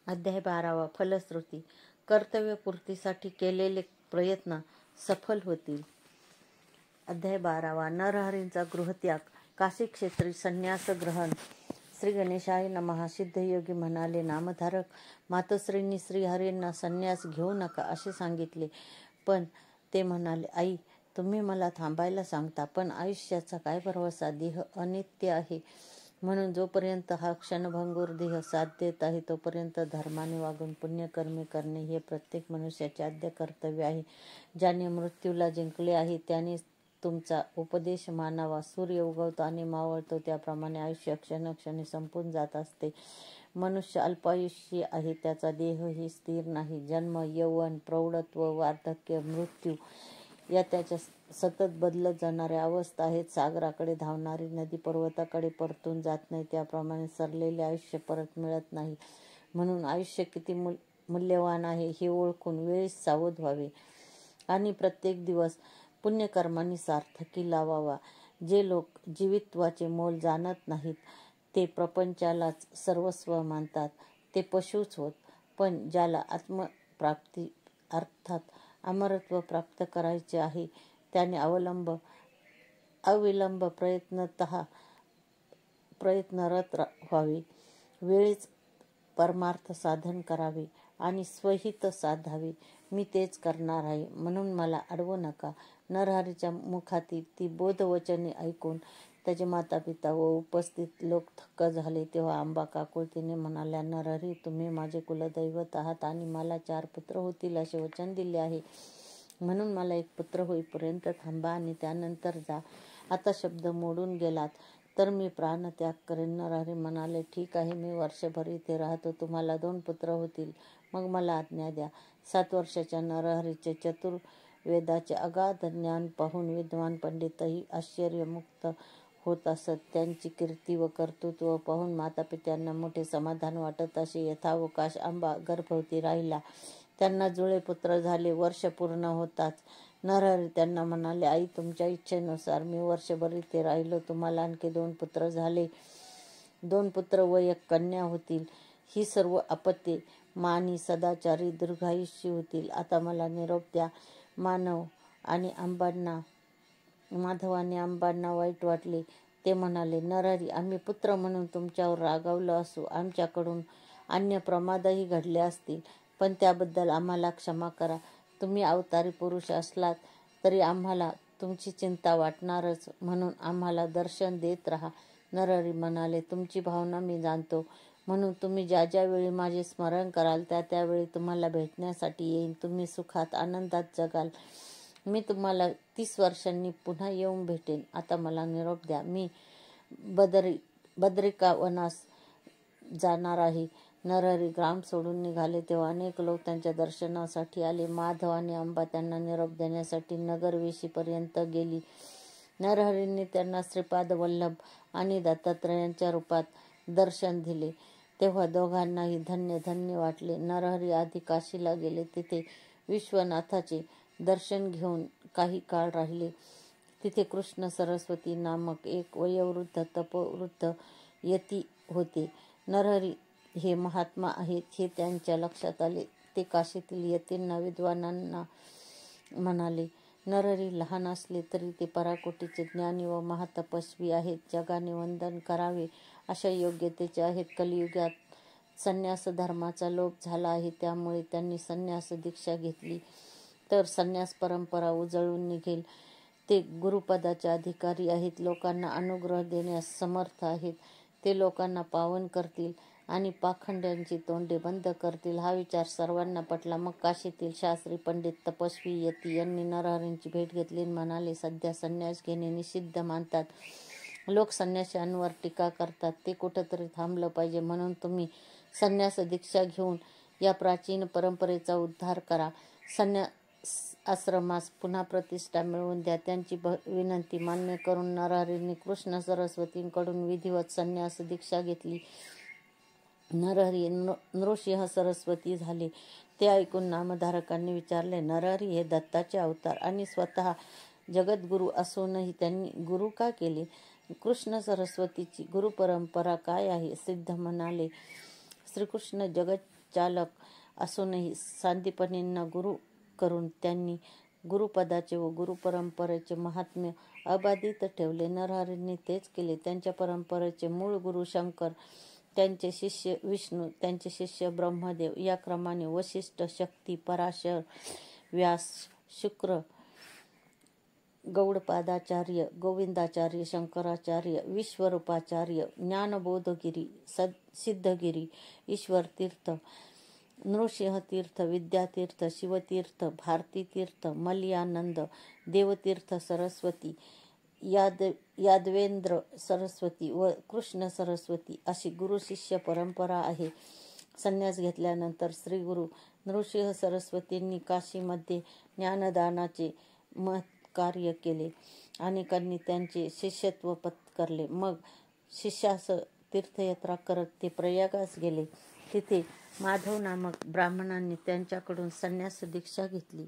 अध्याय 12 फलश्रुती. कर्तव्यपूर्तीसाठी केलेले प्रयत्न सफल होतील. अध्याय 12 नरहरींचा गृहत्याग. काशी क्षेत्री संन्यास ग्रहण. श्री गणेशाय नमः. सिद्धयोगी म्हणाले, नामधारक मातोश्रींनी श्रीहरींना संन्यास घेऊ नका असे सांगितले, पण ते म्हणाले, आई तुम्ही मला थांबायला सांगता, पण आयुष्याचा काय भरवसा, देह अनित्य आहे. म्हणून जोपर्यंत हा क्षणभंगूर देह साथ देत आहे तोपर्यंत धर्माने वागून पुण्यकर्मे करणे हे प्रत्येक मनुष्याचे आद्य कर्तव्य आहे. ज्याने मृत्यूला जिंकले आहे त्याने तुमचा उपदेश मानावा. सूर्य उगवतो आणि मावळतो त्याप्रमाणे आयुष्य क्षणक्षणी संपून जात असते. मनुष्य अल्पायुष्यी आहे, त्याचा देहही स्थिर नाही. जन्म, यौवन, प्रौढत्व, वार्धक्य, मृत्यू या त्याच्या सतत बदलत जाणाऱ्या अवस्था आहेत. सागराकडे धावणारी नदी पर्वताकडे परतून जात नाही, त्याप्रमाणे सरलेले आयुष्य परत मिळत नाही. म्हणून आयुष्य किती मूल्यवान आहे हे ओळखून वेळीच सावध व्हावे आणि प्रत्येक दिवस पुण्यकर्मांनी सार्थकी लावावा. जे लोक जीवित्वाचे मोल जाणत नाहीत ते प्रपंचालाच सर्वस्व मानतात, ते पशुच होत. पण ज्याला आत्मप्राप्ती अर्थात अमरत्व प्राप्त करायचे आहे त्याने अविलंब प्रयत्नरत व्हावे, वेळीच परमार्थ साधन करावे आणि स्वहित साधावे. मी तेच करणार आहे, म्हणून मला अडवू नका. नरहरीच्या मुखातील ती बोधवचने ऐकून त्याचे मातापिता व उपस्थित लोक थक्क झाले. तेव्हा अंबा काकुळतीने म्हणाल्या, नरहरी तुम्ही माझे कुलदैवत आहात आणि मला 4 पुत्र होतील असे वचन दिले आहे. म्हणून मला एक पुत्र होईपर्यंत थांबा आणि त्यानंतर जा. आता शब्द मोडून गेलात तर मी प्राणत्याग करेन. नरहरी म्हणाले, ठीक आहे, मी वर्षभर इथे राहतो. तुम्हाला 2 पुत्र होतील, मग मला आज्ञा द्या. 7 वर्षाच्या नरहरीचे चतुर्वेदाचे अगाध ज्ञान पाहून विद्वान पंडितही आश्चर्यमुक्त होत असत. त्यांची कीर्ती व कर्तृत्व पाहून मातापित्यांना मोठे समाधान वाटत असे. यथावकाश अंबा गर्भवती राहिला. त्यांना जुळे पुत्र झाले. वर्ष पूर्ण होताच नरहरी त्यांना म्हणाले, आई तुमच्या इच्छेनुसार मी वर्षभर इथे राहिलो. तुम्हाला आणखी 2 पुत्र झाले. 2 पुत्र व 1 कन्या होतील. ही सर्व अपत्ये मानी, सदाचारी, दीर्घायुष्यी होतील. आता मला निरोप द्या. माधव आणि अंबांना वाईट वाटले. ते म्हणाले, नरहरी आम्ही पुत्र म्हणून तुमच्यावर रागावलो असू. आमच्याकडून अन्य प्रमादही घडले असतील, पण त्याबद्दल आम्हाला क्षमा करा. तुम्ही अवतारी पुरुष असलात तरी आम्हाला तुमची चिंता वाटणारच, म्हणून आम्हाला दर्शन देत राहा. नरहरी म्हणाले, तुमची भावना मी जाणतो, म्हणून तुम्ही ज्या ज्या वेळी माझे स्मरण कराल त्या त्यावेळी तुम्हाला भेटण्यासाठी येईन. तुम्ही सुखात आनंदात जगाल. मी तुम्हाला 30 वर्षांनी पुन्हा येऊन भेटेन. आता मला निरोप द्या. मी बदरिकावनास जाणार आहे. नरहरी ग्राम सोडून निघाले तेव्हा अनेक लोक त्यांच्या दर्शनासाठी आले. माधव आणि अंबा त्यांना निरोप देण्यासाठी नगरवेशीपर्यंत गेली. नरहरींनी त्यांना श्रीपाद वल्लभ आणि दत्तात्रयांच्या रूपात दर्शन दिले. तेव्हा दोघांनाही धन्य धन्य वाटले. नरहरी आधी काशीला गेले. तिथे विश्वनाथाचे दर्शन घेऊन काही काळ राहिले. तिथे कृष्ण सरस्वती नामक एक वयोवृद्ध तपोवृद्ध यती होते. नरहरी हे महात्मा आहेत हे त्यांच्या लक्षात आले. ते काशीतील यतींना विद्वानांना म्हणाले, नरहरी लहान असले तरी ते पराकोटीचे ज्ञानी व महातपस्वी आहेत. जगाने वंदन करावे अशा योग्यतेचे आहेत. कलियुगात संन्यास धर्माचा लोप झाला आहे, त्यामुळे त्यांनी संन्यास दीक्षा घेतली तर संन्यास परंपरा उजळून निघेल. ते गुरुपदाचे अधिकारी आहेत. लोकांना अनुग्रह देण्यास समर्थ आहेत. ते लोकांना पावन करतील आणि पाखंड्यांची तोंडे बंद करतील. हा विचार सर्वांना पटला. मग काशीतील शास्त्री पंडित तपस्वी यती यांनी नरहरींची भेट घेतली आणि म्हणाले, सध्या संन्यास घेणे निषिद्ध मानतात. लोक संन्याशांवर टीका करतात. ते कुठंतरी थांबलं पाहिजे. म्हणून तुम्ही संन्यास दीक्षा घेऊन या प्राचीन परंपरेचा उद्धार करा. संन्यास आश्रमास पुन्हा प्रतिष्ठा मिळवून द्या. त्यांची विनंती मान्य करून नरहरींनी कृष्ण सरस्वतींकडून विधिवत संन्यास दीक्षा घेतली. नरहरी नृसिंह सरस्वती झाले. ते ऐकून नामधारकांनी विचारले, नरहरी हे दत्ताचे अवतार आणि स्वतः जगद्गुरू असूनही त्यांनी गुरु का केले? कृष्ण सरस्वतीची गुरुपरंपरा काय आहे? सिद्ध म्हणाले, श्रीकृष्ण चालक असूनही सांदीपनींना गुरु करून त्यांनी गुरुपदाचे व गुरुपरंपरेचे महात्म्य अबाधित ठेवले. नरहरींनी तेच केले. त्यांच्या परंपरेचे मूळ गुरु शंकर, त्यांचे शिष्य विष्णू, त्यांचे शिष्य ब्रह्मदेव, या क्रमाने वशिष्ठ, शक्ती, पराशर, व्यास, शुक्र, गौडपादाचार्य, गोविंदाचार्य, शंकराचार्य, विश्वरूपाचार्य, ज्ञानबोधगिरी, सिद्धगिरी, ईश्वरतीर्थ, नृसिंहतीर्थ, विद्यातीर्थ, शिवतीर्थ, भारतीतीर्थ, मलयानंद, देवतीर्थ, सरस्वती, यादवेंद्र सरस्वती व कृष्ण सरस्वती अशी गुरुशिष्य परंपरा आहे. संन्यास घेतल्यानंतर श्री गुरु नृसिंह सरस्वतींनी काशीमध्ये ज्ञानदानाचे महत्कार्य केले. अनेकांनी त्यांचे शिष्यत्व पत्करले. मग शिष्यास तीर्थयात्रा करत ते प्रयागास गेले. तिथे माधव नामक ब्राह्मणांनी त्यांच्याकडून संन्यास दीक्षा घेतली.